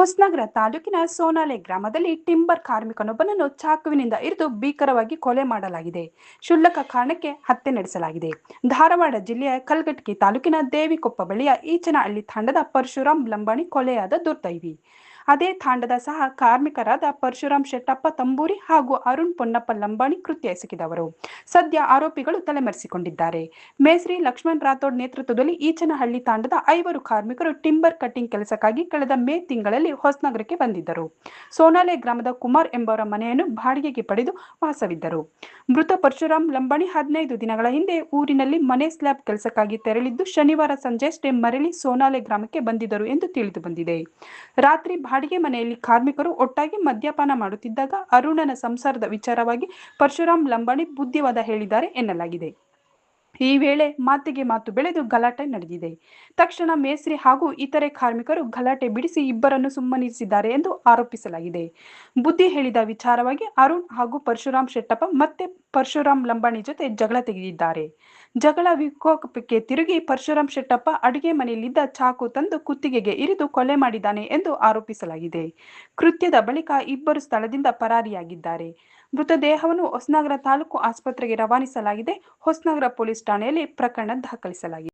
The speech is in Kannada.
ಹೊಸನಗರ ತಾಲೂಕಿನ ಸೋನಾಲೆ ಗ್ರಾಮದಲ್ಲಿ ಟಿಂಬರ್ ಕಾರ್ಮಿಕನೊಬ್ಬನನ್ನು ಚಾಕುವಿನಿಂದ ಇರಿದು ಭೀಕರವಾಗಿ ಕೊಲೆ ಮಾಡಲಾಗಿದೆ. ಕ್ಷುಲ್ಲಕ ಕಾರಣಕ್ಕೆ ಹತ್ಯೆ ನಡೆಸಲಾಗಿದೆ. ಧಾರವಾಡ ಜಿಲ್ಲೆಯ ಕಲಘಟಕಿ ತಾಲೂಕಿನ ದೇವಿಕೊಪ್ಪ ಬಳಿಯ ಈಚನಹಳ್ಳಿ ತಾಂಡದ ಪರಶುರಾಮ್ ಲಂಬಾಣಿ ಕೊಲೆಯಾದ ದುರ್ದೈವಿ. ಅದೇ ತಾಂಡದ ಸಹ ಕಾರ್ಮಿಕರಾದ ಪರಶುರಾಮ್ ಶೆಟ್ಟಪ್ಪ ತಂಬೂರಿ ಹಾಗೂ ಅರುಣ್ ಪೊನ್ನಪ್ಪ ಲಂಬಾಣಿ ಕೃತ್ಯ ಎಸಗಿದವರು. ಸದ್ಯ ಆರೋಪಿಗಳು ತಲೆಮರೆಸಿಕೊಂಡಿದ್ದಾರೆ. ಮೇಸ್ರಿ ಲಕ್ಷ್ಮಣ್ ರಾಥೋಡ್ ನೇತೃತ್ವದಲ್ಲಿ ಈಚನಹಳ್ಳಿ ತಾಂಡದ 5 ಕಾರ್ಮಿಕರು ಟಿಂಬರ್ ಕಟಿಂಗ್ ಕೆಲಸಕ್ಕಾಗಿ ಕಳೆದ ಮೇ ತಿಂಗಳಲ್ಲಿ ಹೊಸನಗರಕ್ಕೆ ಬಂದಿದ್ದರು. ಸೋನಾಲೆ ಗ್ರಾಮದ ಕುಮಾರ್ ಎಂಬವರ ಮನೆಯನ್ನು ಬಾಡಿಗೆಗೆ ಪಡೆದು ವಾಸವಿದ್ದರು. ಮೃತ ಪರಶುರಾಮ್ ಲಂಬಾಣಿ 15 ದಿನಗಳ ಹಿಂದೆ ಊರಿನಲ್ಲಿ ಮನೆ ಸ್ಲ್ಯಾಬ್ ಕೆಲಸಕ್ಕಾಗಿ ತೆರಳಿದ್ದು ಶನಿವಾರ ಸಂಜೆಯಷ್ಟೇ ಮರಳಿ ಸೋನಾಲೆ ಗ್ರಾಮಕ್ಕೆ ಬಂದಿದ್ದರು ಎಂದು ತಿಳಿದು ಬಂದಿದೆ. ರಾತ್ರಿ ಬಾಡಿಗೆ ಮನೆಯಲ್ಲಿ ಕಾರ್ಮಿಕರು ಒಟ್ಟಾಗಿ ಮದ್ಯಪಾನ ಮಾಡುತ್ತಿದ್ದಾಗ ಅರುಣನ ಸಂಸಾರದ ವಿಚಾರವಾಗಿ ಪರಶುರಾಮ್ ಲಂಬಾಣಿ ಬುದ್ಧಿವಾದ ಹೇಳಿದ್ದಾರೆ ಎನ್ನಲಾಗಿದೆ. ಈ ವೇಳೆ ಮಾತಿಗೆ ಮಾತು ಬೆಳೆದು ಗಲಾಟೆ ನಡೆದಿದೆ. ತಕ್ಷಣ ಮೇಸ್ರಿ ಹಾಗೂ ಇತರೆ ಕಾರ್ಮಿಕರು ಗಲಾಟೆ ಬಿಡಿಸಿ ಇಬ್ಬರನ್ನು ಸುಮ್ಮನಿರಿಸಿದ್ದಾರೆ ಎಂದು ಆರೋಪಿಸಲಾಗಿದೆ. ಬುದ್ಧಿ ಹೇಳಿದ ವಿಚಾರವಾಗಿ ಅರುಣ್ ಹಾಗೂ ಪರಶುರಾಮ್ ಶೆಟ್ಟಪ್ಪ ಮತ್ತೆ ಪರಶುರಾಮ್ ಲಂಬಾಣಿ ಜೊತೆ ಜಗಳ ತೆಗೆದಿದ್ದಾರೆ. ಜಗಳ ವಿಕೋಪಕ್ಕೆ ತಿರುಗಿ ಪರಶುರಾಮ್ ಶೆಟ್ಟಪ್ಪ ಅಡುಗೆ ಮನೆಯಲ್ಲಿದ್ದ ಚಾಕು ತಂದು ಕುತ್ತಿಗೆಗೆ ಇರಿದು ಕೊಲೆ ಮಾಡಿದ್ದಾನೆ ಎಂದು ಆರೋಪಿಸಲಾಗಿದೆ. ಕೃತ್ಯದ ಬಳಿಕ ಇಬ್ಬರು ಸ್ಥಳದಿಂದ ಪರಾರಿಯಾಗಿದ್ದಾರೆ. ಮೃತದೇಹವನ್ನು ಹೊಸನಗರ ತಾಲೂಕು ಆಸ್ಪತ್ರೆಗೆ ರವಾನಿಸಲಾಗಿದೆ. ಹೊಸನಗರ ಪೊಲೀಸ್ ಠಾಣೆಯಲ್ಲಿ ಪ್ರಕರಣ ದಾಖಲಿಸಲಾಗಿದೆ.